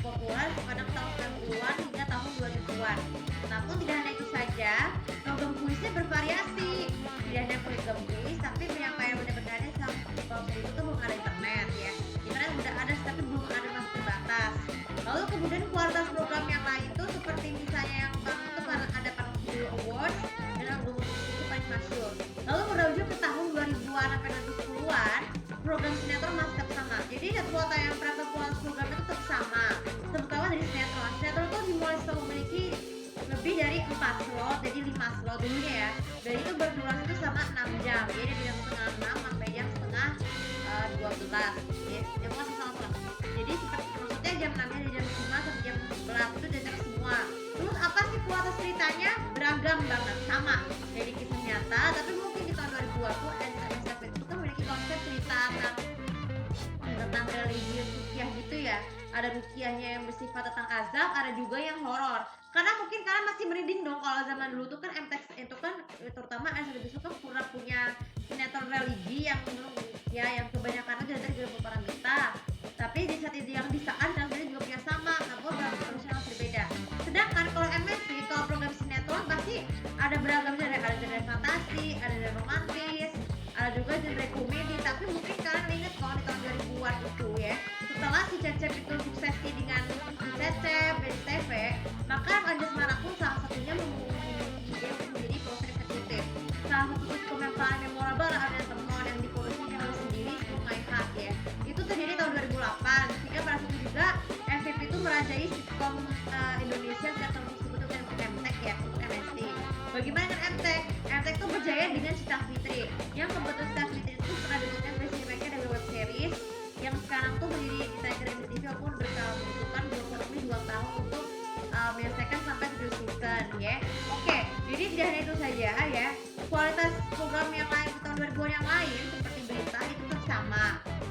populer pada tahun 90-an hingga tahun 2000-an. Namun tidak hanya itu saja, program kuisnya bervariasi. Tidak hanya program kuis, tapi penyampaian benar-benarnya sampai kalau itu tuh belum ada internet ya. Internet udah ada, tapi belum ada masuk terbatas. Lalu kemudian kualitas program yang lain tuh seperti misalnya yang itu karena ada Panos Video Awards dan album musik itu paling masyhur. Lalu menuju ke tahun 2000-an sampai 2010-an, program sinetron masih tetap sama. Jadi jadwal tayang kualitas program itu tetap sama, terutama dari sinetron. Sinetron tuh dimulai setelah memiliki lebih dari 4 slot, jadi 5 slot dulunya ya. Dan itu berdurasi itu sama 6 jam. Jadi dari jam setengah 6 sampai jam setengah 12 ya. Jam sama. Jadi seperti maksudnya jam 6 dari jam 5 sampai jam 11 itu udah semua. Terus apa sih kualitas ceritanya? Beragam banget, sama dari kisah nyata, tapi mungkin di tahun 2000 tuh NSF itu kan memiliki konsep cerita tentang religius rukiah gitu ya. Ada rukiahnya yang bersifat tentang azab, ada juga yang horor. Karena mungkin kalian masih merinding dong kalau zaman dulu tuh kan MTX itu kan terutama NSF itu kan pernah punya sinetron religi yang ya yang kebanyakan itu dari para kita. Tapi di saat itu yang di saat dan juga punya sama, namun profesional berbeda. Sedangkan kalau MSC, kalau program sinetron pasti ada beragam genre, ada genre fantasi, ada genre romantis, ada juga genre komedi. Tapi mungkin kalian ingat kalau di tahun 2000-an itu ya, setelah si Cecep itu suksesi dengan si Cecep dari TV, maka Anjasmara pun salah satunya menjadi produser eksekutif. Salah satu sitkom yang paling memorable ada Temon yang diproduksi oleh sendiri Sungai Hak ya. Itu terjadi tahun 2008, sehingga pada saat itu juga MVP itu merajai sitkom Indonesia sejak tahun tersebut dengan MTEK ya, untuk MST. Bagaimana dengan MTEK? MTEK itu berjaya dengan Sita Fitri, yang kebetulan Sita Fitri itu pernah dibuatkan versi mereka dari web series yang sekarang tuh berdiri di Tiger MTV walaupun berkala membutuhkan 2 tahun untuk menyelesaikan sampai 7 season ya. Oke, jadi tidak hanya itu saja ya. Kualitas program yang lain di tahun 2000-an yang lain seperti berita itu tetap sama.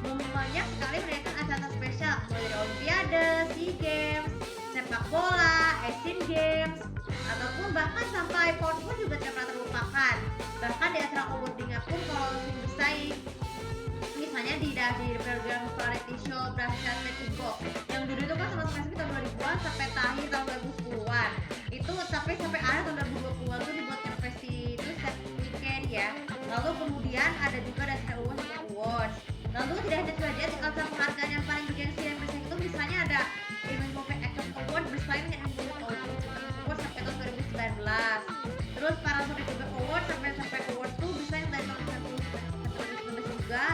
Banyak sekali menanyakan acara spesial mulai dari Olimpiade, SEA Games, sepak bola, Asian Games, ataupun bahkan sampai PON pun juga tidak pernah terlupakan. Bahkan di acara awardingnya pun kalau lebih bersaing, misalnya di program variety show Brahsan Mexico yang dulu itu kan sama-sama tahun 2000-an sampai akhir tahun 2010-an itu sampai akhir tahun 2020-an itu dibuatkan versi itu set weekend ya. Lalu kemudian ada juga Awards. Lalu tidak hanya saja di acara penghargaan yang paling bergengsi dan bersaing itu misalnya ada Women Movement Actors Award bersaing dengan Award sampai tahun 2019. Terus para Sorry Award sampai Awards tuh bersaing dari tahun 2019 juga.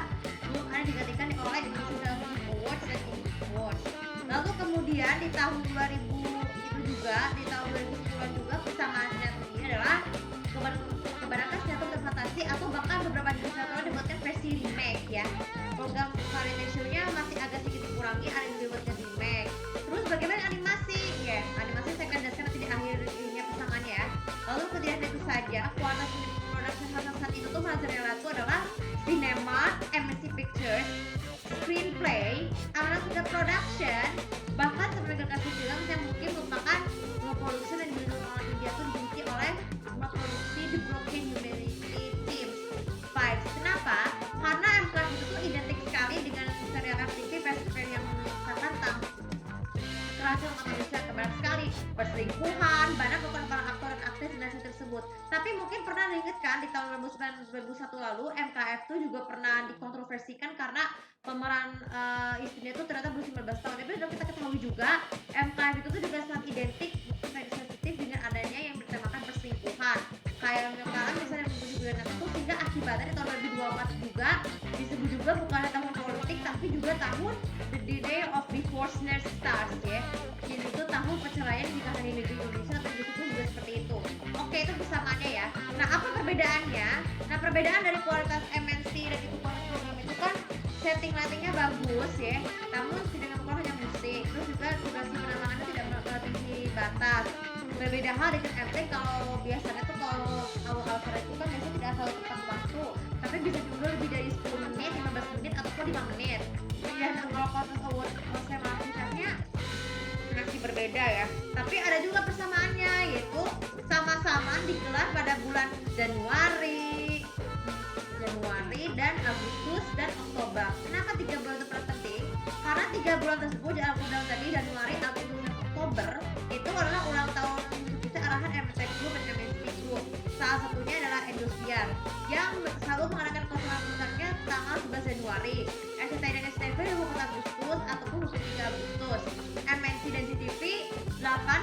Belum ada digantikan oleh Indonesia Film Awards dan Indie Awards. Lalu kemudian di tahun 2000 itu juga di tahun 2010 juga persamaan sinetron ini adalah kebanyakan sinetron berfantasi atau bahkan beberapa sinetron dibuatkan versi remake ya. Program variety show-nya masih agak sedikit dikurangi, ada yang dibuatkan remake. Terus bagaimana animasi? Ya, animasi saya akan jelaskan nanti di akhir ininya persamaannya ya. Lalu kemudian itu saja kualitas production house saat itu tuh mozzarella itu adalah Cinemark, MSC Pictures, Screenplay, Amazon Production, bahkan sebagai kasih film yang mungkin merupakan produksi dan dibilang India itu dibikin oleh semua produksi The Broken Humanity Teams 5. Kenapa? Karena MK itu tuh identik sekali dengan serial FTV festival yang mengisahkan tentang kekerasan manusia kebanyak sekali, perselingkuhan, banyak bukan para aktor dan aktris dan tersebut. Tapi mungkin pernah diingatkan di tahun 2001 lalu MKF itu juga pernah dikontroversikan karena pemeran istrinya itu ternyata berusia 15 tahun. Tapi sudah kita ketahui juga MKF itu tuh juga sangat identik sensitif dengan adanya yang bertemakan perselingkuhan. Kayak kalian misalnya bulan itu sehingga akibatnya di tahun 2024 juga disebut juga bukan tahun politik tapi juga tahun The Day of Divorce Stars ya. Jadi itu tahun perceraian nikahan di negeri Indonesia atau di situ juga seperti itu. Oke, itu persamaannya ya. Nah, apa perbedaannya? Nah, perbedaan dari kualitas MNC dan itu kualitas program itu kan setting lightingnya bagus ya, namun tidak mempengaruhi hanya musik. Terus juga durasi penerbangannya tidak melebihi batas. Berbeda hal dengan MTEK, kalau biasanya tuh kalau awal-awal itu kan biasanya tidak selalu tepat waktu, tapi bisa juga lebih dari 10 menit, 15 menit ataupun 5 menit. Dan kalau kontes award konsepnya masih berbeda ya. Tapi ada juga persamaannya, yaitu sama-sama digelar pada bulan Januari dan Agustus dan Oktober. Kenapa 3 bulan itu penting? Karena 3 bulan tersebut dalam undang tadi Januari, Agustus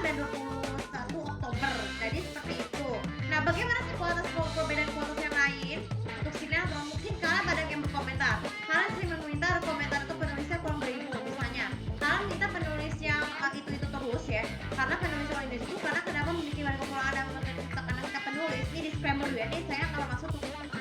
dan 21 Oktober. Jadi seperti itu. Nah, bagaimana sih perbedaan kualitas yang lain untuk sinetron? Mungkin kalian banyak yang berkomentar. Kalian sering meminta komentar itu penulisnya kurang berilmu. Misalnya, kalian minta penulis yang itu terus ya. Karena penulis orang Indonesia itu karena kenapa memiliki banyak kekurangan dan tekanan kata penulis. Ini disclaimer dulu ya. Ini saya kalau masuk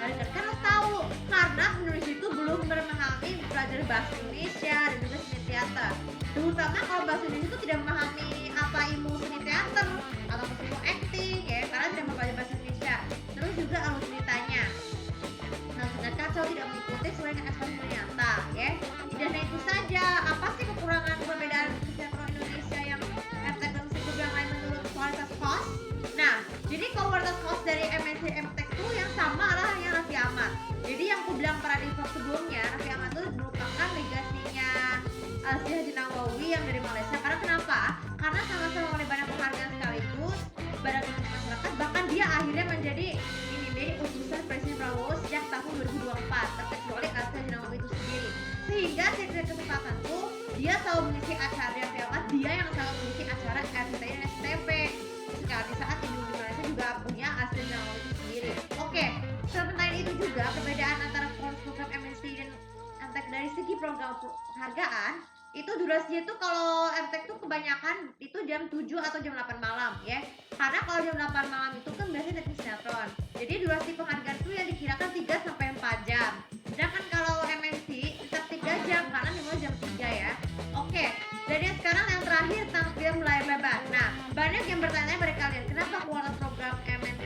kan harus tahu karena penulis itu belum memahami belajar bahasa Indonesia dan juga seni teater. Terutama kalau bahasa Indonesia itu tidak memahami apa ilmu seni teater atau ilmu acting ya, karena tidak mempelajari bahasa Indonesia. Terus juga alur ceritanya. Nah, sangat kacau, tidak mengikuti sesuai dengan ekspektasi nyata ya. Dan itu saja. Apa sih kekurangan perbedaan sinetron Indonesia yang MTek dan situ yang lain menurut kualitas host? Nah, jadi kualitas host dari MNC MTek itu yang sama adalah yang Raffi Ahmad. Jadi yang aku bilang pada di vlog sebelumnya, Raffi Ahmad itu merupakan legasinya Aziz Haji Nawawi yang dari Malaysia. Karena kenapa? Karena sama-sama oleh banyak penghargaan sekaligus, banyak masyarakat, bahkan dia akhirnya menjadi utusan Presiden Prabowo sejak tahun 2024, terkecuali Aziz Haji Nawawi itu sendiri. Sehingga setiap kesempatan tuh dia selalu mengisi acara Raffi Ahmad, dia yang selalu mengisi acara RCTI dan SCTV. Di saat Indonesia Malaysia juga punya Aziz Haji Nawawi itu sendiri. Oke, selain itu juga perbedaan antara program MNC dan MTek dari segi program penghargaan itu durasinya tuh kalau MTek tuh kebanyakan itu jam 7 atau jam 8 malam ya. Karena kalau jam 8 malam itu kan biasanya dari sinetron. Jadi durasi penghargaan itu yang dikirakan 3 sampai 4 jam. Sedangkan kalau MNC tetap 3 jam karena memang jam 3 ya. Oke, jadi sekarang yang terakhir tentang film layar lebar. Nah, banyak yang bertanya pada kalian, kenapa kualitas program MNC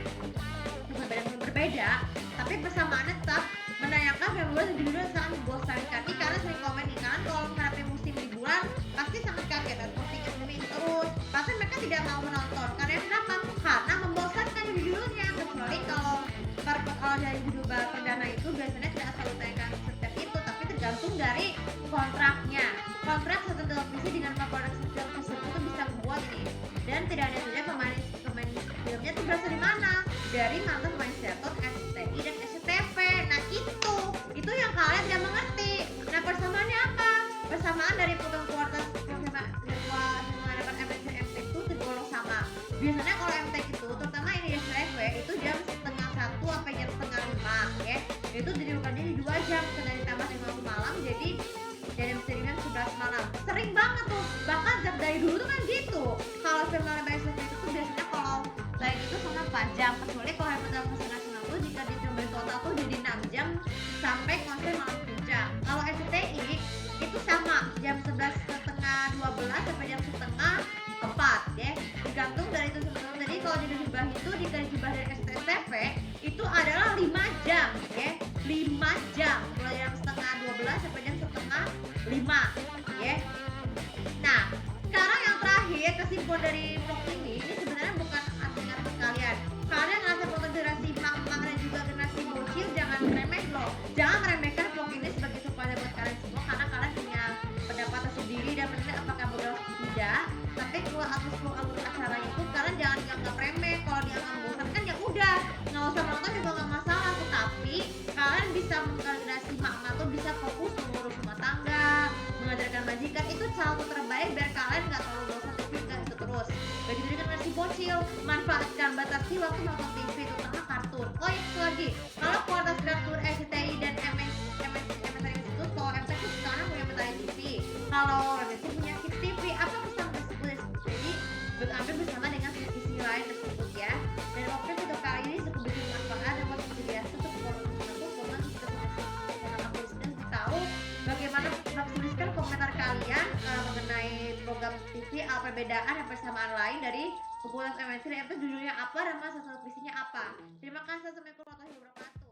berbeda, tapi persamaannya tetap menayangkan film luar dan judulnya sangat membosankan. Ini karena sering komen nih kan, kalau menghadapi musim liburan pasti sangat kaget dan postingnya ini terus. Pasti mereka tidak mau menonton. Karena kenapa? Karena membosankan judulnya. Kecuali kalau dari judul perdana itu biasanya tidak selalu tayangkan setiap itu, tapi tergantung dari kontraknya. Kontrak satu televisi dengan produksi film tersebut itu bisa membuat ini. Dan tidak hanya saja pemain filmnya itu berasal dari mana? Dari mantan pemain sinetron SCTI dan SCTV. Nah itu yang kalian tidak mengerti. Nah, persamaannya apa? Persamaan dari program kualitas menghadapan MNC MTek itu tergolong sama. Biasanya kalau MTek itu, terutama ini SCTV itu jam setengah 1 sampai jam setengah 5 ya. Itu dibukannya di 2 jam, karena ditambah dengan malam jadi jam 11 malam. Sering banget tuh. Bahkan dari dulu tuh kan gitu. Kalau film layar SCTV itu tuh biasanya kalau lain itu sama 4 jam, kecuali kalau yang pertama nasional tuh jika ditambahin total tuh jadi 6 jam sampai konser malam puncak. Kalau SCTI itu sama jam 11:30 sampai jam setengah 4 ya, tergantung dari itu sebetulnya. Jadi kalau di jubah itu dijubah dari SCTV itu adalah 5 jam ya, 5 jam mulai jam setengah 12 sampai jam setengah 5 ya. Nah, sekarang yang terakhir kesimpulan dari vlog ini sebenarnya bukan artinya kalian ngerasa foto generasi mak-mak dan juga generasi bocil, jangan remeh loh. Jangan meremehkan vlog ini sebagai supaya buat kalian semua, karena kalian punya pendapat sendiri dan menilai apakah benar atau tidak. Tapi kalau alur acara itu kalian jangan dianggap remeh. Kalau dianggap bosan kan ya udah, nggak usah nonton juga nggak masalah. Tetapi kalian bisa generasi mak-mak tuh bisa fokus mengurus rumah tangga, mengajarkan majikan, itu cara terbaik biar kalian nggak terlalu bosan TV kan itu terus. Bagi diri generasi bocil, manfaatkan batasi waktu nonton TV, terutama kartun. Oh ya, satu lagi, kalau kualitas kartun SCTI dan MNC itu, kalau MTek itu sekarang punya Metari TV, kalau MNC punya Kids TV. Apa pesan tersebut? Jadi berambil bersama dengan televisi lain tersebut ya. Dan oke, untuk kali ini cukup bikin manfaat dan motivasi biasa untuk tahu bagaimana tuliskan komentar kalian mengenai program TV, perbedaan dan persamaan lain dari populasi MNC dan itu judulnya apa dan masa televisinya apa. Terima kasih. Assalamualaikum warahmatullahi wabarakatuh.